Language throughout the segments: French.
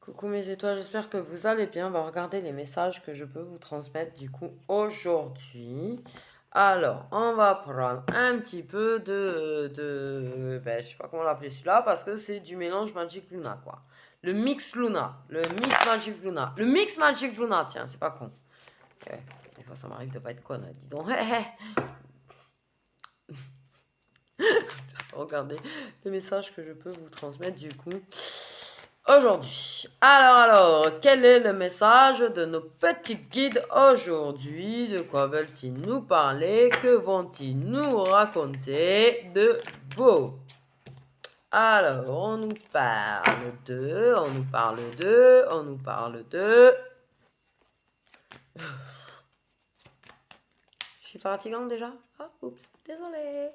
Coucou mes étoiles, j'espère que vous allez bien. On va regarder les messages que je peux vous transmettre du coup aujourd'hui. Alors, on va prendre un petit peu ben, je sais pas comment l'appeler celui-là parce que c'est du mélange Magic Luna quoi. Le mix Luna, le mix Magic Luna, le mix Magic Luna, tiens, c'est pas con. Ok. Des fois ça m'arrive de pas être conne, hein, dis donc. Regardez les messages que je peux vous transmettre du coup. Aujourd'hui. Alors, quel est le message de nos petits guides aujourd'hui? De quoi veulent-ils nous parler? Que vont-ils nous raconter de beau? Alors, on nous parle de... Je suis fatigante déjà? Ah, oups, désolé.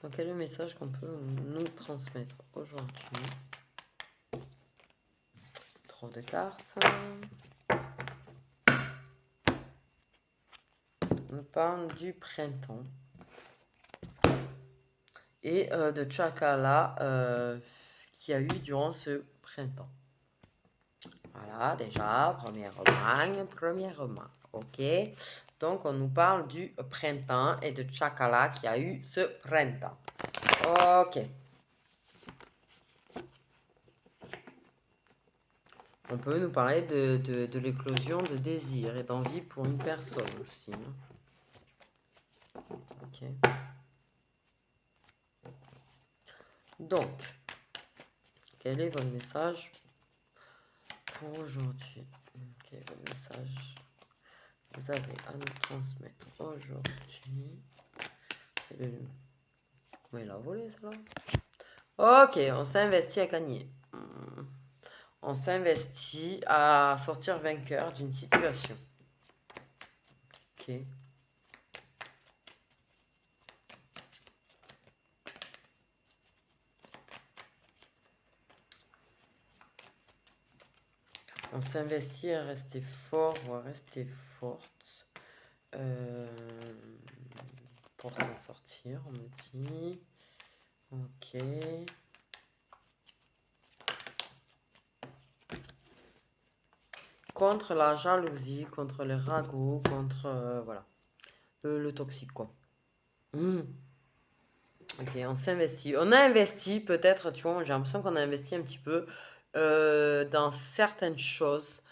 Donc, quel est le message qu'on peut nous transmettre aujourd'hui? Trop de cartes. On parle du printemps. Et de Chakala qu'il y a eu durant ce printemps. Voilà, déjà, première remarque, ok. Donc, on nous parle du printemps et de Chakala qu'il y a eu ce printemps. Ok. On peut nous parler de l'éclosion de désir et d'envie pour une personne aussi. Ok. Donc, quel est votre message pour aujourd'hui? Quel est votre message que vous avez à nous transmettre aujourd'hui? Comment il a volé ça là? Ok, on s'investit à gagner. On s'investit à sortir vainqueur d'une situation. Ok. On s'investit à rester fort ou à rester forte pour s'en sortir, on me dit. Ok. Contre la jalousie, contre les ragots, contre voilà, le toxique quoi. Ok, on s'investit. On a investi peut-être, tu vois, j'ai l'impression qu'on a investi un petit peu dans certaines choses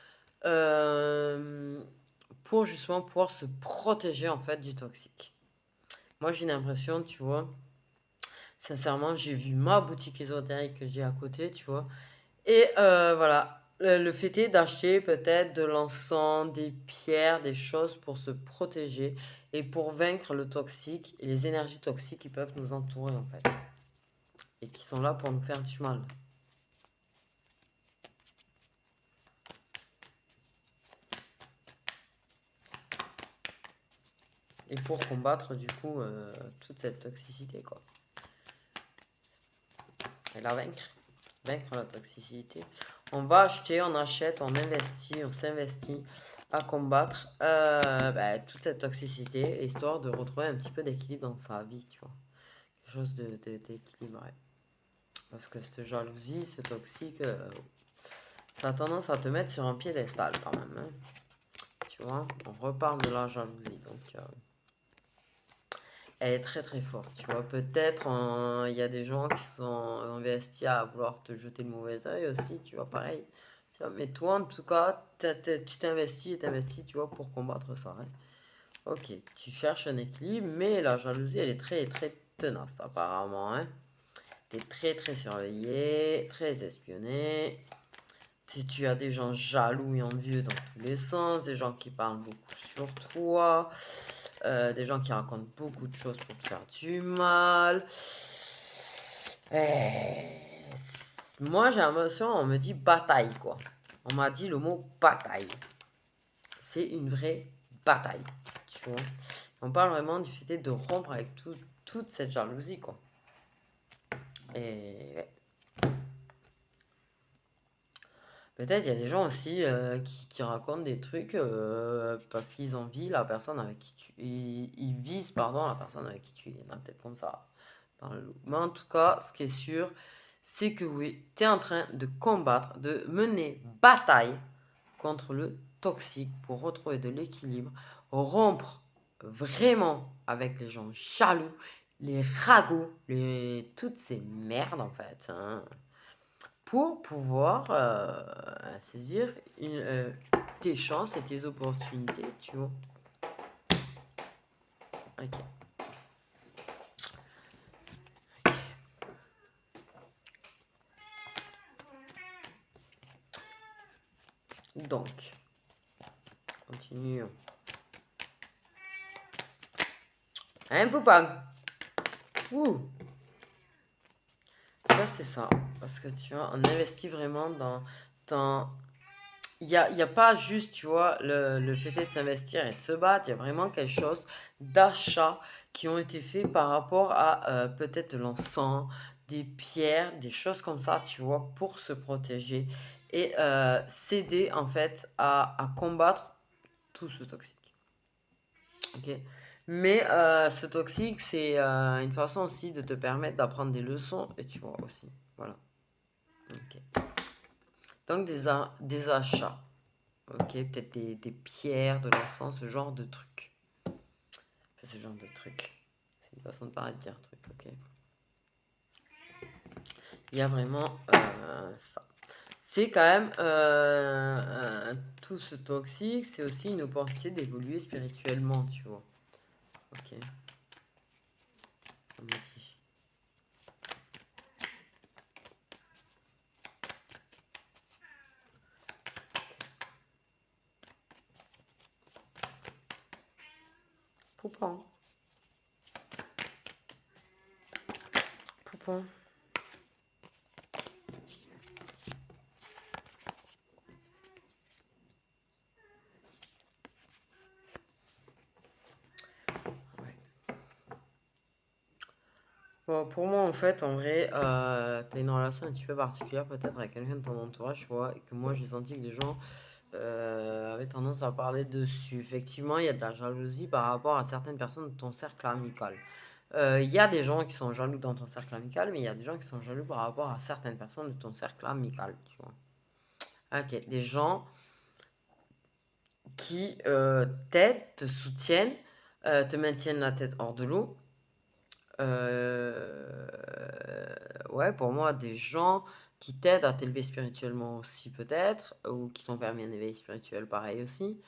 pour justement pouvoir se protéger en fait du toxique. Moi j'ai l'impression, tu vois, sincèrement, j'ai vu ma boutique ésotérique que j'ai à côté, tu vois, et voilà. Le fait est d'acheter peut-être de l'encens, des pierres, des choses pour se protéger et pour vaincre le toxique et les énergies toxiques qui peuvent nous entourer en fait. Et qui sont là pour nous faire du mal. Et pour combattre du coup toute cette toxicité quoi. Et la vaincre. Vaincre la toxicité. On va acheter, on achète, on investit, on s'investit à combattre toute cette toxicité, histoire de retrouver un petit peu d'équilibre dans sa vie, tu vois. Quelque chose d'équilibré. Parce que cette jalousie, ce toxique, ça a tendance à te mettre sur un piédestal quand même. Hein. Tu vois, on reparle de la jalousie. Donc, elle est très très forte. Tu vois, peut-être il y a des gens qui sont investis à vouloir te jeter le mauvais oeil aussi. Tu vois, pareil. Tu vois, mais toi, en tout cas, tu t'investis et t'investis, tu vois, pour combattre ça. Hein. Ok, tu cherches un équilibre, mais la jalousie, elle est très très tenace apparemment. Hein. T'es très très surveillé, très espionné. Tu as des gens jaloux et envieux dans tous les sens, des gens qui parlent beaucoup sur toi, des gens qui racontent beaucoup de choses pour te faire du mal. Moi, j'ai l'impression, on me dit bataille, quoi. On m'a dit le mot bataille. C'est une vraie bataille, tu vois. On parle vraiment du fait de rompre avec toute cette jalousie, quoi. Et ouais. Peut-être il y a des gens aussi qui racontent des trucs parce qu'ils envient la personne avec qui tu... Ils visent, pardon, la personne avec qui tu es. Il y en a peut-être comme ça dans le lot. Mais en tout cas, ce qui est sûr, c'est que oui, tu es en train de combattre, de mener bataille contre le toxique pour retrouver de l'équilibre, rompre vraiment avec les gens jaloux, les ragots, toutes ces merdes en fait, hein, pour pouvoir saisir tes chances et tes opportunités, tu vois. Ok. Donc, continuons. Hein, Poupang? Ouh! Ouais, c'est ça. Parce que tu vois, on investit vraiment dans... Il y a pas juste, tu vois, le fait de s'investir et de se battre. Il y a vraiment quelque chose d'achats qui ont été faits par rapport à peut-être de l'encens, des pierres, des choses comme ça, tu vois, pour se protéger et s'aider en fait à combattre tout ce toxique. Ok. Mais ce toxique, c'est une façon aussi de te permettre d'apprendre des leçons et tu vois aussi. Voilà. Ok. Donc des achats. Ok, peut-être des pierres, de l'encens, ce genre de truc. Enfin, ce genre de truc. C'est une façon de parler de dire truc, ok. Il y a vraiment ça. C'est quand même tout ce toxique, c'est aussi une opportunité d'évoluer spirituellement, tu vois. Ok. On me dit. Poupon. Poupon. Ouais. Bon, pour moi, en fait, en vrai, t'as une relation un petit peu particulière peut-être avec quelqu'un de ton entourage, tu vois, et que moi, j'ai senti que les gens avaient tendance à parler dessus. Effectivement, il y a de la jalousie par rapport à certaines personnes de ton cercle amical. Il y a des gens qui sont jaloux dans ton cercle amical, mais il y a des gens qui sont jaloux par rapport à certaines personnes de ton cercle amical, tu vois. Ok, des gens qui t'aident, te soutiennent, te maintiennent la tête hors de l'eau. Euh, ouais, pour moi, des gens qui t'aident à t'élever spirituellement aussi peut-être, ou qui t'ont permis un éveil spirituel pareil aussi.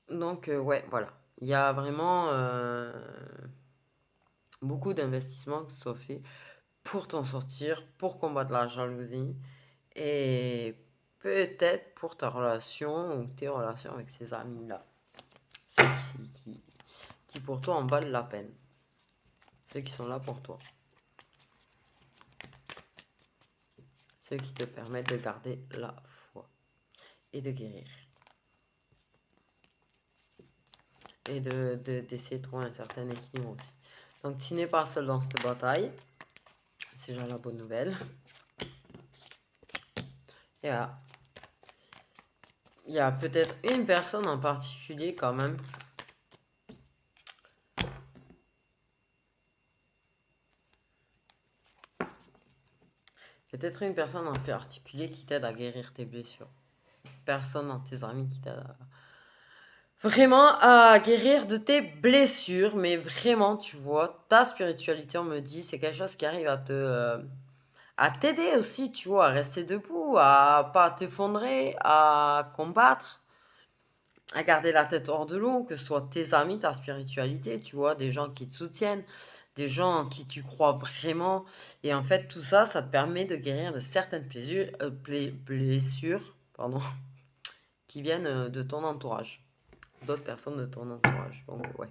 Donc, ouais, voilà. Il y a vraiment beaucoup d'investissements qui sont faits pour t'en sortir, pour combattre la jalousie et peut-être pour ta relation ou tes relations avec ces amis-là. Ceux qui pour toi en valent la peine. Ceux qui sont là pour toi. Ceux qui te permettent de garder la foi et de guérir. Et d'essayer de trouver un certain équilibre aussi. Donc tu n'es pas seul dans cette bataille. C'est déjà la bonne nouvelle. Et là, il y a peut-être une personne en particulier quand même. Peut-être une personne en particulier qui t'aide à guérir tes blessures. Personne dans tes amis qui t'aide vraiment à guérir de tes blessures. Mais vraiment, tu vois, ta spiritualité, on me dit, c'est quelque chose qui arrive à t'aider aussi, tu vois, à rester debout, à pas t'effondrer, à combattre, à garder la tête hors de l'eau, que ce soit tes amis, ta spiritualité, tu vois, des gens qui te soutiennent, des gens en qui tu crois vraiment. Et en fait, tout ça, ça te permet de guérir de certaines blessures, pardon, qui viennent de ton entourage, d'autres personnes de ton entourage. Donc, ouais.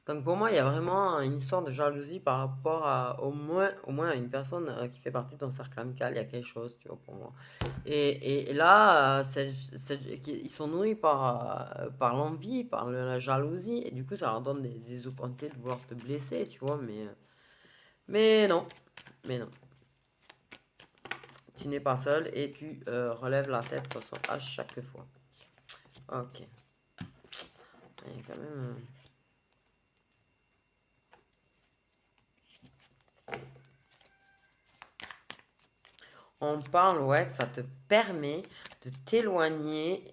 Donc pour moi, il y a vraiment une histoire de jalousie par rapport à au moins à une personne qui fait partie de ton cercle amical. Il y a quelque chose, tu vois, pour moi. Et là, ils sont nourris par l'envie, la jalousie. Et du coup, ça leur donne des opportunités de vouloir te blesser, tu vois. Mais non, mais non. Tu n'es pas seul et tu relèves la tête de toute façon à chaque fois. Ok. Il y a quand même... On parle, ouais, que ça te permet de t'éloigner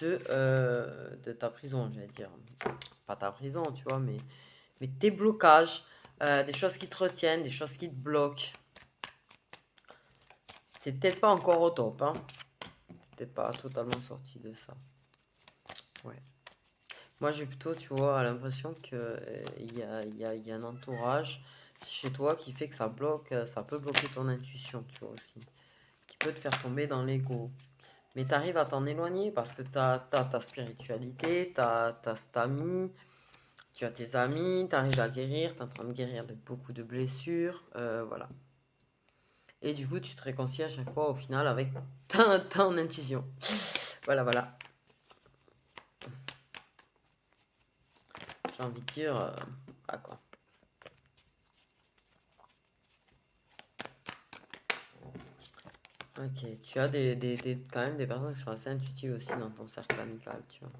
de ta prison, j'allais dire. Pas ta prison, tu vois, mais tes blocages, des choses qui te retiennent, des choses qui te bloquent. C'est peut-être pas encore au top, hein. Peut-être pas totalement sorti de ça. Ouais. Moi, j'ai plutôt, tu vois, l'impression que il y a un entourage chez toi qui fait que ça bloque, ça peut bloquer ton intuition, tu vois, aussi. Qui peut te faire tomber dans l'ego. Mais tu arrives à t'en éloigner parce que tu as ta spiritualité, tu as cet ami, tu as tes amis, tu arrives à guérir, tu es en train de guérir de beaucoup de blessures, voilà. Et du coup, tu te réconcilies à chaque fois au final avec ton intuition. Voilà, voilà. J'ai envie de dire, ah quoi. Ok, tu as quand même des personnes qui sont assez intuitives aussi dans ton cercle amical, tu vois.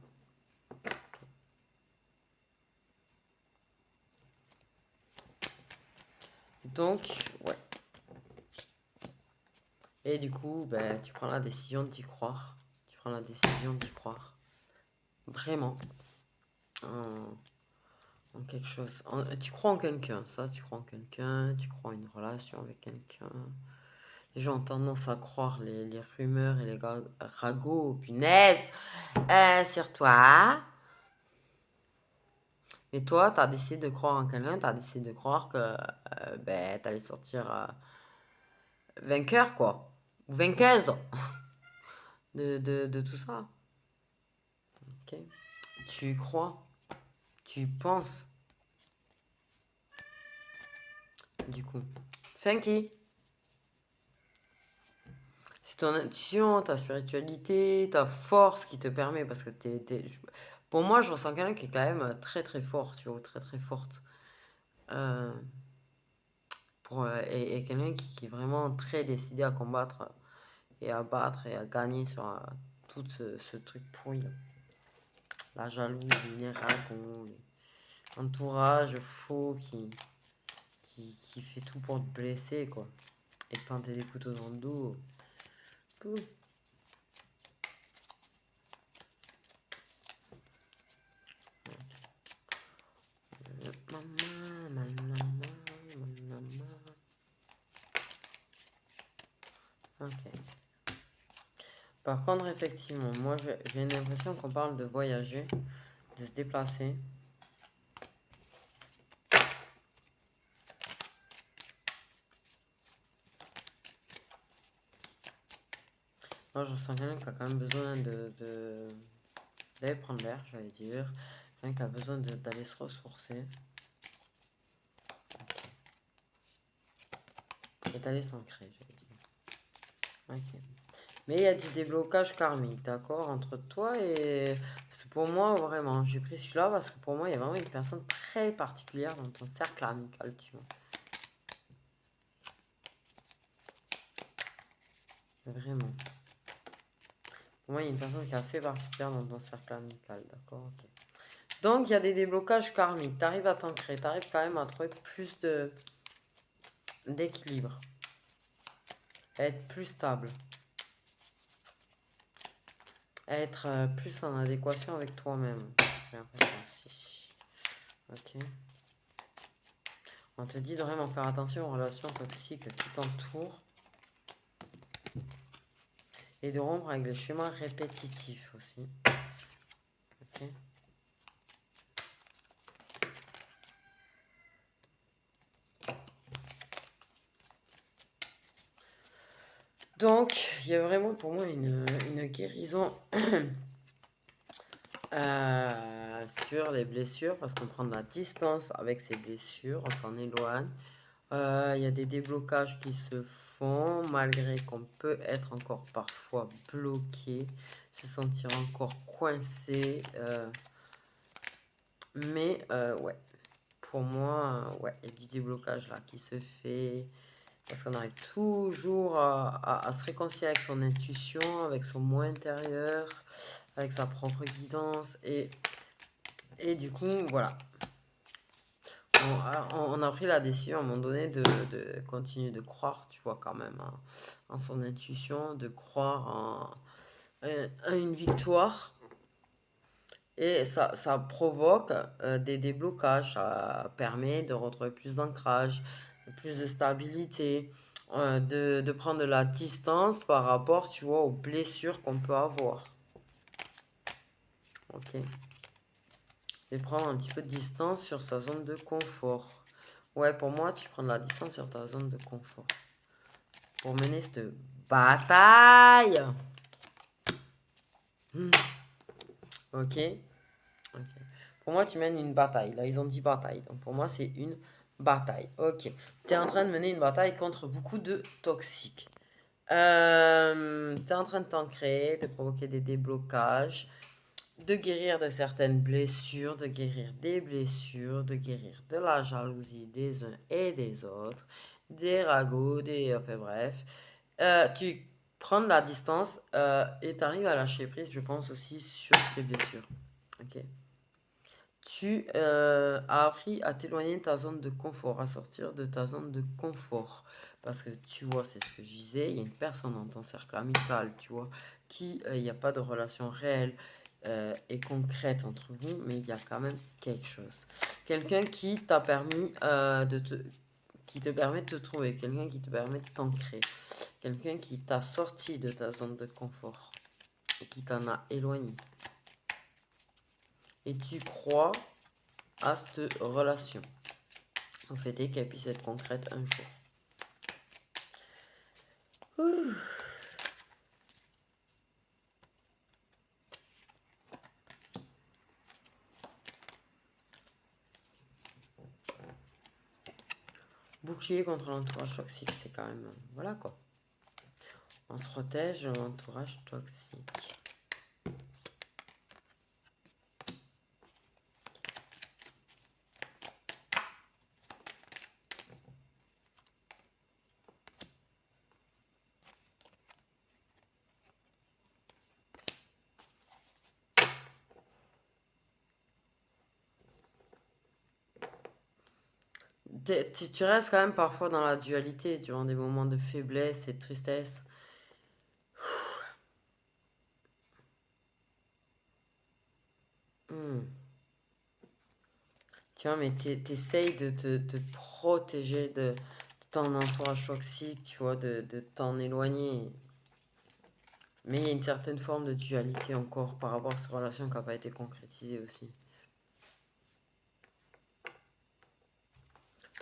Donc, ouais. Et du coup, ben, tu prends la décision d'y croire. Tu prends la décision d'y croire. Vraiment. En quelque chose. Tu crois en quelqu'un, ça, tu crois en quelqu'un, tu crois en une relation avec quelqu'un. Les gens ont tendance à croire les rumeurs et les ragots, punaise, sur toi. Mais toi, tu as décidé de croire en quelqu'un, tu as décidé de croire que ben, tu allais sortir vainqueur, quoi. Ou vainqueuse de tout ça. Ok. Tu crois, tu penses, du coup. Funky. C'est ton intuition, ta spiritualité, ta force qui te permet, parce que pour moi, je ressens quelqu'un qui est quand même très très fort, tu vois, très très forte. Euh, et quelqu'un qui est vraiment très décidé à combattre et à battre et à gagner sur tout ce truc pourri là. La jalousie, les ragots, l'entourage faux qui fait tout pour te blesser, quoi. Et te planter des couteaux dans le dos. Pouh. Ok. Par contre, effectivement, moi j'ai l'impression qu'on parle de voyager, de se déplacer. Moi, je sens quelqu'un qui a quand même besoin d'aller prendre l'air, j'allais dire. Quelqu'un qui a besoin d'aller se ressourcer. Et d'aller s'ancrer, j'allais dire. Ok. Mais il y a du déblocage karmique, d'accord, entre toi et... Parce que pour moi, vraiment, j'ai pris celui-là parce que pour moi, il y a vraiment une personne très particulière dans ton cercle amical, tu vois. Vraiment. Pour moi, il y a une personne qui est assez particulière dans ton cercle amical, d'accord, ok. Donc, il y a des déblocages karmiques. Tu arrives à t'ancrer, tu arrives quand même à trouver plus d'équilibre, à être plus stable, à être plus en adéquation avec toi-même. J'ai l'impression aussi. Ok. On te dit de vraiment faire attention aux relations toxiques qui t'entourent et de rompre avec les schémas répétitifs aussi. Ok. Donc, il y a vraiment pour moi une guérison sur les blessures parce qu'on prend de la distance avec ces blessures, on s'en éloigne. Il y a des déblocages qui se font malgré qu'on peut être encore parfois bloqué, se sentir encore coincé. Mais ouais, pour moi, ouais, il y a du déblocage là qui se fait. Parce qu'on arrive toujours à se réconcilier avec son intuition, avec son moi intérieur, avec sa propre guidance. Et du coup, voilà. On a pris la décision à un moment donné de continuer de croire, tu vois, quand même, en son intuition, de croire à une victoire. Et ça provoque des déblocages, ça permet de retrouver plus d'ancrage, plus de stabilité, de prendre de la distance par rapport, tu vois, aux blessures qu'on peut avoir. Ok. Et prendre un petit peu de distance sur sa zone de confort. Ouais, pour moi, tu prends de la distance sur ta zone de confort. Pour mener cette bataille. Ok. Ok. Pour moi, tu mènes une bataille. Là, ils ont dit bataille. Donc, pour moi, c'est une bataille. Ok. Tu es en train de mener une bataille contre beaucoup de toxiques. Tu es en train de t'en créer, de provoquer des déblocages, de guérir de certaines blessures, de guérir des blessures, de guérir de la jalousie des uns et des autres, des ragots, enfin bref. Tu prends de la distance et tu arrives à lâcher prise, je pense aussi, sur ces blessures. Ok. Tu as appris à t'éloigner de ta zone de confort, à sortir de ta zone de confort. Parce que tu vois, c'est ce que je disais, il y a une personne dans ton cercle amical, tu vois, qui, il n'y a pas de relation réelle et concrète entre vous, mais il y a quand même quelque chose. Quelqu'un qui t'a permis qui te permet de te trouver, quelqu'un qui te permet de t'ancrer, quelqu'un qui t'a sorti de ta zone de confort et qui t'en a éloigné. Et tu crois à cette relation. En fait, qu'elle puisse être concrète un jour. Ouh. Bouclier contre l'entourage toxique, c'est quand même... Voilà quoi. On se protège de l'entourage toxique. Tu restes quand même parfois dans la dualité durant des moments de faiblesse et de tristesse. Hmm. Tu vois, mais t'essayes de te protéger de ton entourage toxique, tu vois, de t'en éloigner. Mais il y a une certaine forme de dualité encore par rapport à cette relation qui n'a pas été concrétisée aussi.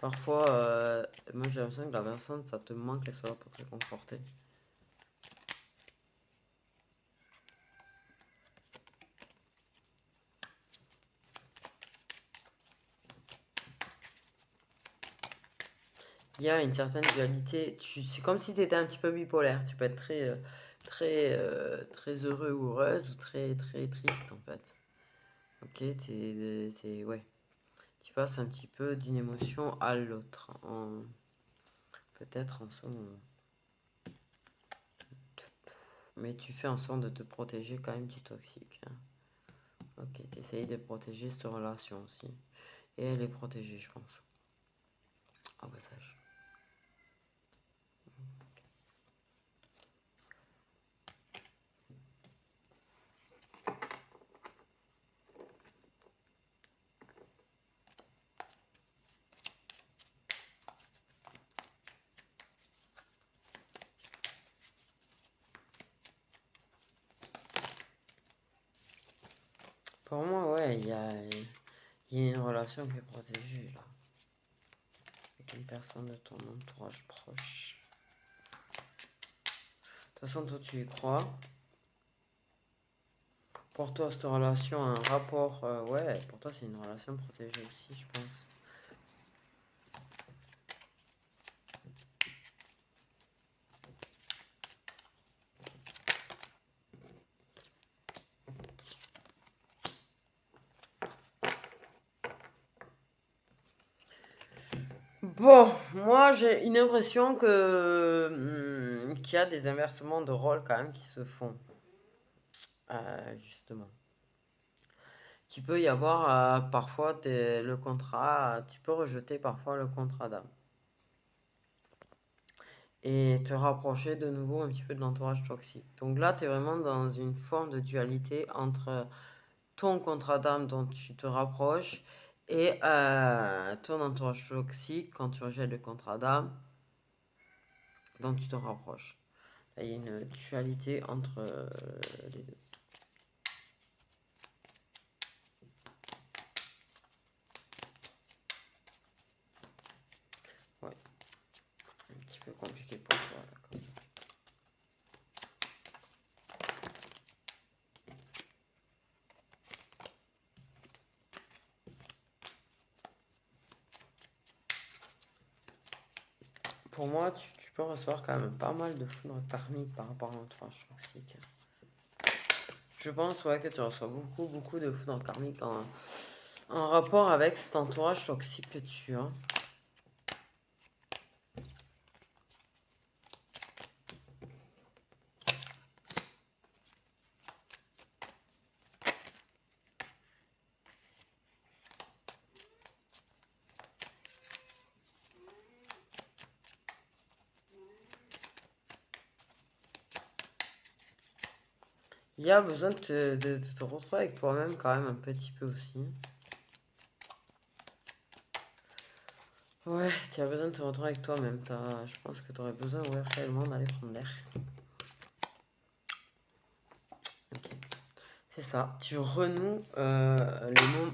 Parfois, moi j'ai l'impression que la personne, ça te manque, elle soit là pour te réconforter. Il y a une certaine dualité. C'est comme si tu étais un petit peu bipolaire. Tu peux être très heureux ou heureuse ou très, très triste en fait. Ok, ouais. Tu passes un petit peu d'une émotion à l'autre. Peut-être en ce moment. Mais tu fais en sorte de te protéger quand même du toxique. Hein. Ok, tu essayes de protéger cette relation aussi. Et elle est protégée, je pense. Au passage. Pour moi, ouais, il y a une relation qui est protégée là. Avec une personne de ton entourage proche. De toute façon, toi, tu y crois. Pour toi, cette relation a un rapport. Ouais, pour toi, c'est une relation protégée aussi, je pense. Bon, moi j'ai une impression qu'il y a des inversements de rôle quand même qui se font, justement. Qu'il peut y avoir parfois le contrat, tu peux rejeter parfois le contrat d'âme et te rapprocher de nouveau un petit peu de l'entourage toxique. Donc là, tu es vraiment dans une forme de dualité entre ton contrat d'âme dont tu te rapproches et ton entourage toxique quand tu rejettes le contrat d'âme dont tu te rapproches. Là, il y a une dualité entre les deux. Ouais, un petit peu compliqué pour toi là, quand même. Pour moi, tu peux recevoir quand même pas mal de foudre karmique par rapport à l'entourage toxique. Je pense ouais, que tu reçois beaucoup de foudre karmique en rapport avec cet entourage toxique que tu as. Il y a besoin de te retrouver avec toi-même quand même un petit peu aussi. Ouais, tu as besoin de te retrouver avec toi-même. Je pense que tu aurais besoin ouais, réellement d'aller prendre l'air. Ok. C'est ça. Tu renoues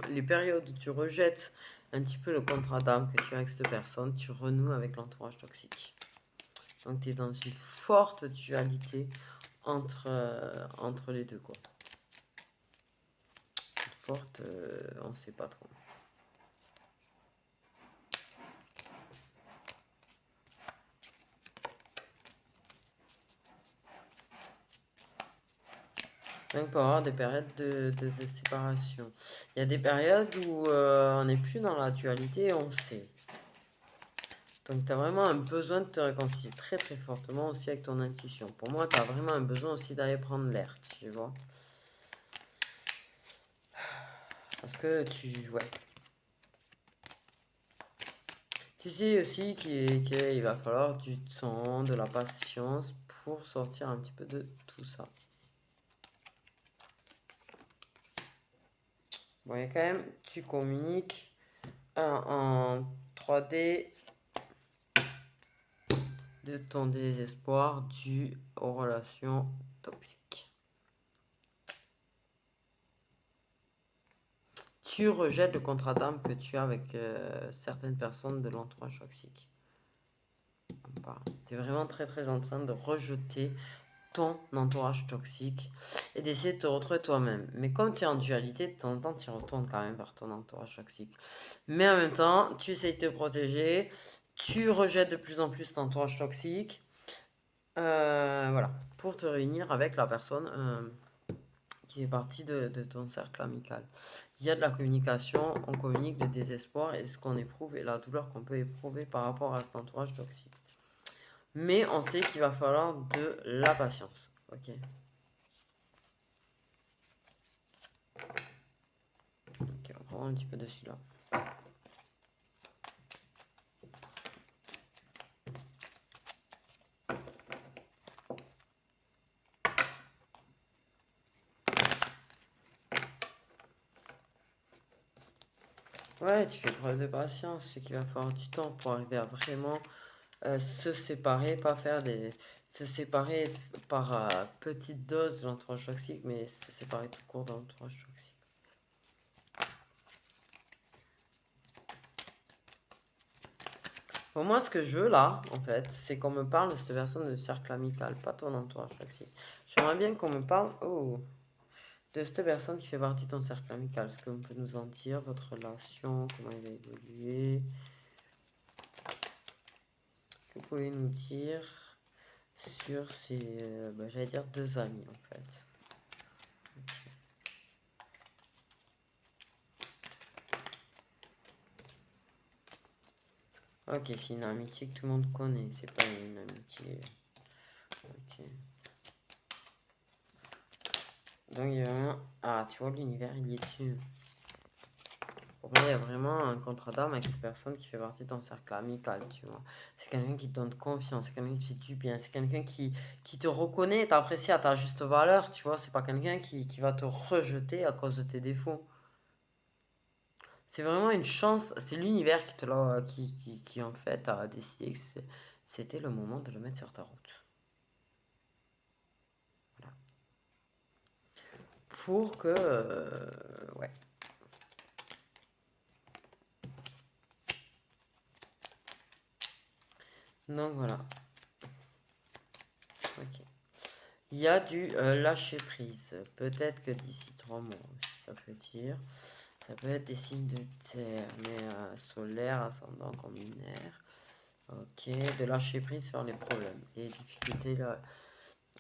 les périodes où tu rejettes un petit peu le contrat d'âme que tu as avec cette personne, tu renoues avec l'entourage toxique. Donc tu es dans une forte dualité entre les deux, quoi. Une forte, on sait pas trop. Donc, il peut y avoir des périodes de séparation. Il y a des périodes où on n'est plus dans la dualité et on sait. Donc, tu as vraiment un besoin de te réconcilier très très fortement aussi avec ton intuition. Pour moi, tu as vraiment un besoin aussi d'aller prendre l'air, tu vois. Parce que ouais. Tu sais aussi qu'il va falloir du temps, de la patience pour sortir un petit peu de tout ça. Bon, il y a quand même, tu communiques en 3D de ton désespoir dû aux relations toxiques. Tu rejettes le contrat d'âme que tu as avec certaines personnes de l'entourage toxique. Tu es vraiment très très en train de rejeter ton entourage toxique et d'essayer de te retrouver toi-même. Mais comme tu es en dualité, de temps en temps, tu retournes quand même vers ton entourage toxique. Mais en même temps, tu essayes de te protéger, tu rejettes de plus en plus ton entourage toxique. Voilà, pour te réunir avec la personne qui fait partie de ton cercle amical. Il y a de la communication, on communique le désespoir et ce qu'on éprouve et la douleur qu'on peut éprouver par rapport à cet entourage toxique. Mais on sait qu'il va falloir de la patience. Ok. Ok, on va prendre un petit peu dessus là. Ouais, tu fais preuve de patience, c'est qu'il va falloir du temps pour arriver à vraiment se séparer, pas faire des... Se séparer par petite dose de l'entourage toxique, mais se séparer tout court de l'entourage toxique. Bon, moi, ce que je veux là, en fait, c'est qu'on me parle de cette personne de cercle amical, pas ton entourage toxique. J'aimerais bien qu'on me parle de cette personne qui fait partie de ton cercle amical. Ce que vous pouvez nous en dire, votre relation, comment elle a évolué. Que vous pouvez nous dire sur ces, j'allais dire 2 amis, en fait. Ok, c'est une amitié que tout le monde connaît. C'est pas une amitié. Ok. Donc, il y a un... Ah, tu vois, l'univers, il est dessus. Pour moi, il y a vraiment un contrat d'âme avec cette personne qui fait partie de ton cercle amical, tu vois. C'est quelqu'un qui te donne confiance, c'est quelqu'un qui te fait du bien, c'est quelqu'un qui te reconnaît et t'apprécie à ta juste valeur, tu vois. C'est pas quelqu'un qui va te rejeter à cause de tes défauts. C'est vraiment une chance, c'est l'univers qui te l'a, qui en fait a décidé que c'était le moment de le mettre sur ta route. Voilà. Pour que, ouais. Donc voilà. Ok. Il y a du lâcher prise. Peut-être que d'ici 3 mois, ça peut dire. Ça peut être des signes de terre, mais solaire, ascendant comme lunaire. Ok, de lâcher prise sur les problèmes, les difficultés. Là.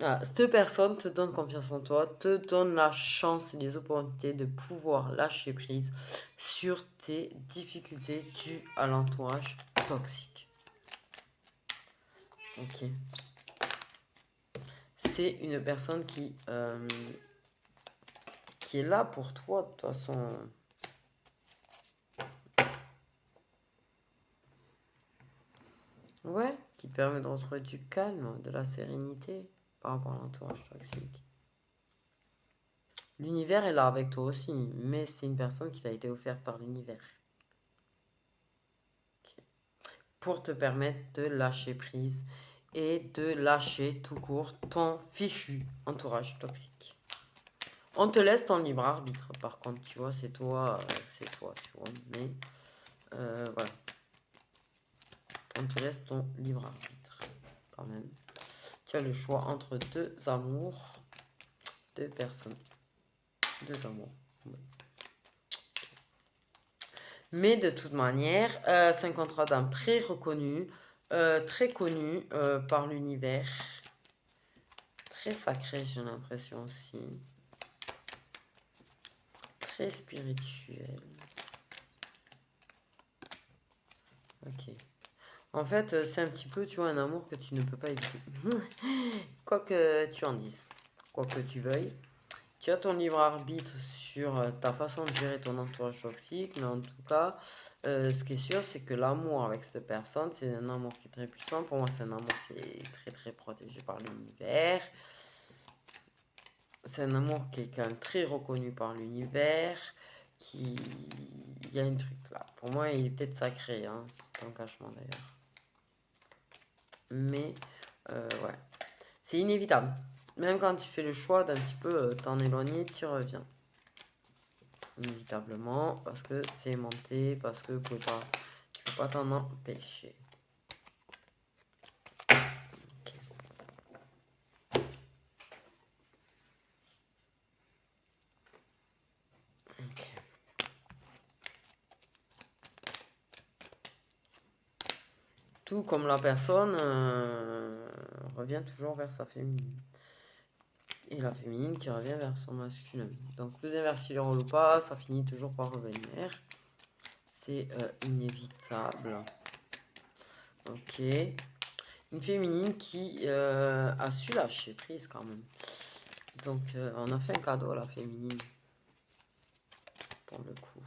Ah, cette personne te donne confiance en toi, te donne la chance et les opportunités de pouvoir lâcher prise sur tes difficultés dues à l'entourage toxique. Ok. C'est une personne qui est là pour toi, de toute façon. Ouais, qui te permet de retrouver du calme, de la sérénité par rapport à l'entourage toxique. L'univers est là avec toi aussi, mais c'est une personne qui t'a été offerte par l'univers. Ok. Pour te permettre de lâcher prise et de lâcher tout court ton fichu entourage toxique. On te laisse ton libre arbitre, par contre, tu vois, c'est toi, tu vois, mais voilà. On te laisse ton libre arbitre, quand même. Tu as le choix entre deux amours, deux personnes, deux amours. Ouais. Mais de toute manière, c'est un contrat d'âme très reconnu, très connu par l'univers. Très sacré, j'ai l'impression aussi. Très spirituel. Ok. En fait, c'est un petit peu, tu vois, un amour que tu ne peux pas éviter. Quoi que tu en dises, quoi que tu veuilles. Tu as ton libre arbitre sur ta façon de gérer ton entourage toxique, mais en tout cas, ce qui est sûr, c'est que l'amour avec cette personne, c'est un amour qui est très puissant. Pour moi, c'est un amour qui est très très protégé par l'univers. C'est un amour qui est quand même très reconnu par l'univers. Qui... Il y a un truc là. Pour moi, il est peut-être sacré, hein, c'est un cachement d'ailleurs. Mais, ouais. C'est inévitable. Même quand tu fais le choix d'un petit peu t'en éloigner, tu reviens. Inévitablement, parce que c'est aimanté, parce que tu peux pas t'en empêcher. Okay. Okay. Tout comme la personne revient toujours vers sa féminine. Et la féminine qui revient vers son masculin. Donc vous inversez les rôles ou pas, ça finit toujours par revenir. C'est inévitable. Ok. Une féminine qui a su lâcher prise quand même. Donc on a fait un cadeau à la féminine. Pour le coup.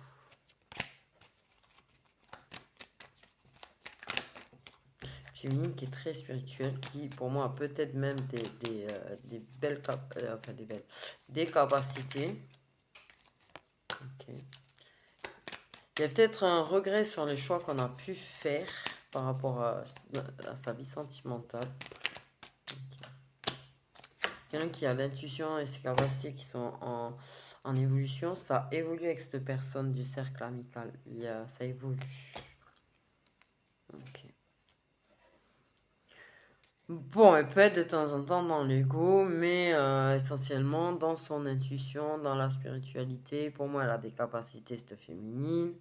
Féminine qui est très spirituelle, qui pour moi a peut-être même des belles des capacités. Okay. Il y a peut-être un regret sur les choix qu'on a pu faire par rapport à sa vie sentimentale. Okay. Quelqu'un qui a l'intuition et ses capacités qui sont en évolution, ça évolue avec cette personne du cercle amical. Ça évolue. Ok. Bon, elle peut être de temps en temps dans l'ego, mais essentiellement dans son intuition, dans la spiritualité. Pour moi, elle a des capacités, cette féminine,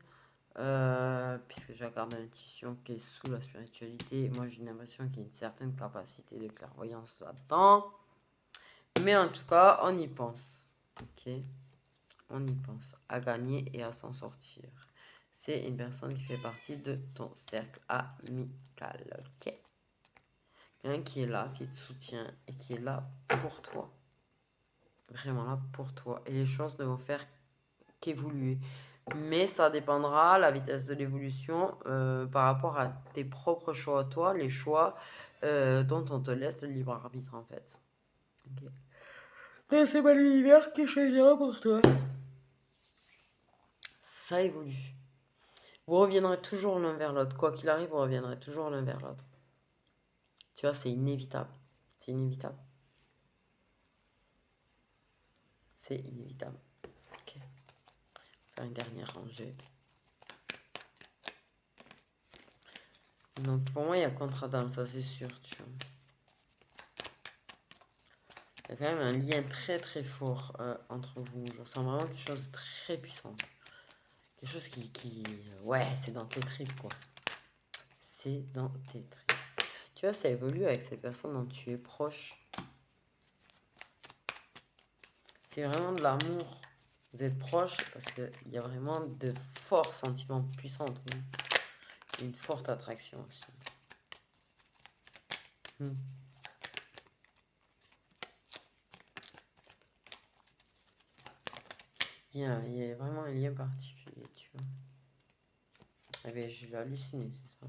puisque je regarde l'intuition qui est sous la spiritualité. Moi, j'ai l'impression qu'il y a une certaine capacité de clairvoyance là-dedans. Mais en tout cas, on y pense. Ok, on y pense à gagner et à s'en sortir. C'est une personne qui fait partie de ton cercle amical, ok? Quelqu'un qui est là, qui te soutient et qui est là pour toi. Vraiment là pour toi. Et les choses ne vont faire qu'évoluer. Mais ça dépendra, la vitesse de l'évolution, par rapport à tes propres choix à toi, les choix dont on te laisse le libre arbitre en fait. Ok. Donc c'est pas l'univers qui choisira pour toi. Ça évolue. Vous reviendrez toujours l'un vers l'autre. Quoi qu'il arrive, vous reviendrez toujours l'un vers l'autre. Tu vois, c'est inévitable. C'est inévitable. C'est inévitable. Ok. Faire une dernière rangée. Donc pour moi, il y a contre-Adam, ça c'est sûr, tu vois. Il y a quand même un lien très très fort entre vous. Je ressens vraiment quelque chose de très puissant. Quelque chose qui... Ouais, c'est dans tes tripes, quoi. C'est dans tes tripes. Tu vois, ça évolue avec cette personne dont tu es proche. C'est vraiment de l'amour. Vous êtes proches parce qu'il y a vraiment de forts sentiments puissants entre vous. Une forte attraction aussi. Il y a vraiment un lien particulier, tu vois. Eh bien, je l'ai halluciné, c'est ça.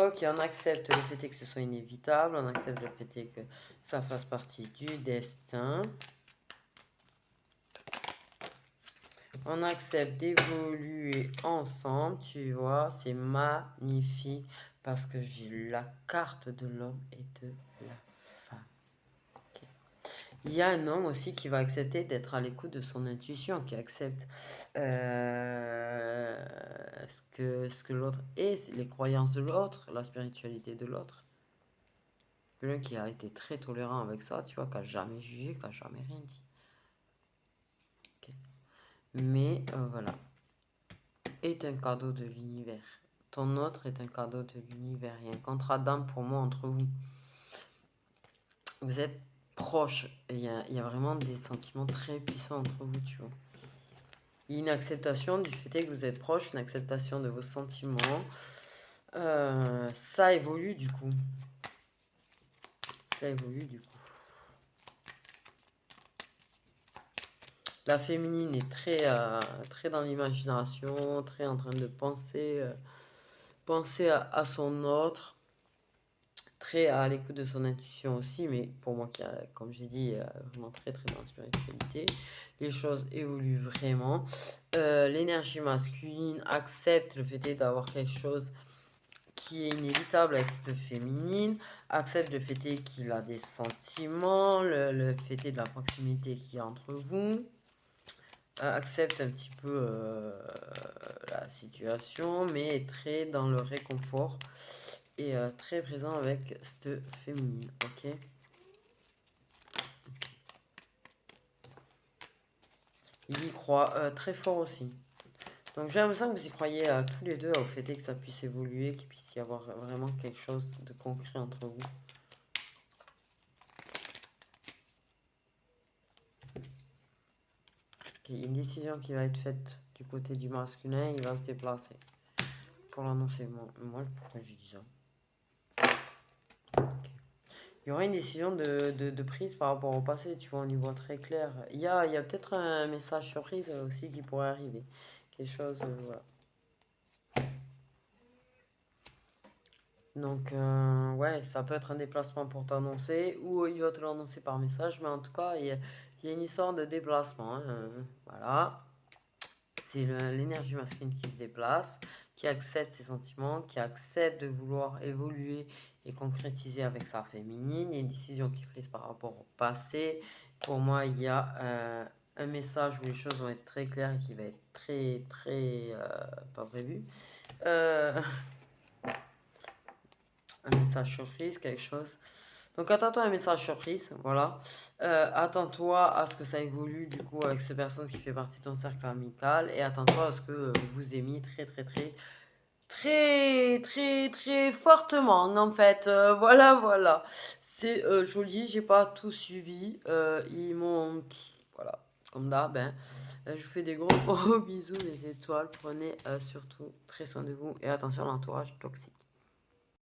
Ok, on accepte le fait que ce soit inévitable, on accepte le fait que ça fasse partie du destin. On accepte d'évoluer ensemble, tu vois, c'est magnifique parce que j'ai la carte de l'homme et de la femme. Okay. Il y a un homme aussi qui va accepter d'être à l'écoute de son intuition, qui accepte ce que l'autre est, les croyances de l'autre, la spiritualité de l'autre. Quelqu'un qui a été très tolérant avec ça, tu vois, qui n'a jamais jugé, qui n'a jamais rien dit. Okay. Mais voilà. Est un cadeau de l'univers. Ton autre est un cadeau de l'univers. Il y a un contrat d'âme pour moi entre vous. Vous êtes proches. Et il y a vraiment des sentiments très puissants entre vous, tu vois. Il y a une acceptation du fait que vous êtes proches, une acceptation de vos sentiments. Ça évolue du coup. Ça évolue du coup. La féminine est très, très dans l'imagination, très en train de penser, à son autre, très à l'écoute de son intuition aussi, mais pour moi qui a, comme j'ai dit, vraiment très très dans la spiritualité, les choses évoluent vraiment. L'énergie masculine accepte le fait d'avoir quelque chose qui est inévitable avec cette féminine, accepte le fait qu'il a des sentiments, le fait de la proximité qu'il y a entre vous. Accepte un petit peu la situation, mais est très dans le réconfort et très présent avec cette féminine, ok? Il y croit très fort aussi. Donc j'ai l'impression que vous y croyez tous les deux au fait que ça puisse évoluer, qu'il puisse y avoir vraiment quelque chose de concret entre vous. Okay, il y a une décision qui va être faite du côté du masculin, il va se déplacer. Pour l'annoncer, moi pourquoi je dis ça? Okay. Il y aura une décision de prise par rapport au passé, tu vois, on y voit très clair. Il y a peut-être un message surprise aussi qui pourrait arriver. Quelque chose, voilà. Donc, ouais, ça peut être un déplacement pour t'annoncer ou il va te l'annoncer par message, mais en tout cas, il y a une histoire de déplacement. Hein, voilà. C'est l'énergie masculine qui se déplace, qui accepte ses sentiments, qui accepte de vouloir évoluer et concrétiser avec sa féminine. Il y a une décision qui est prise par rapport au passé. Pour moi, il y a un message où les choses vont être très claires et qui va être très, très pas prévu. Un message surprise, quelque chose. Donc attends-toi à un message surprise, voilà. Attends-toi à ce que ça évolue du coup avec ces personnes qui font partie de ton cercle amical et attends-toi à ce que vous vous aimiez très très très très très très fortement en fait. Voilà, voilà. C'est joli, j'ai pas tout suivi. Ils m'ont... Voilà. comme d'hab, hein. Je vous fais des gros, gros bisous, les étoiles. Prenez surtout très soin de vous et attention à l'entourage toxique.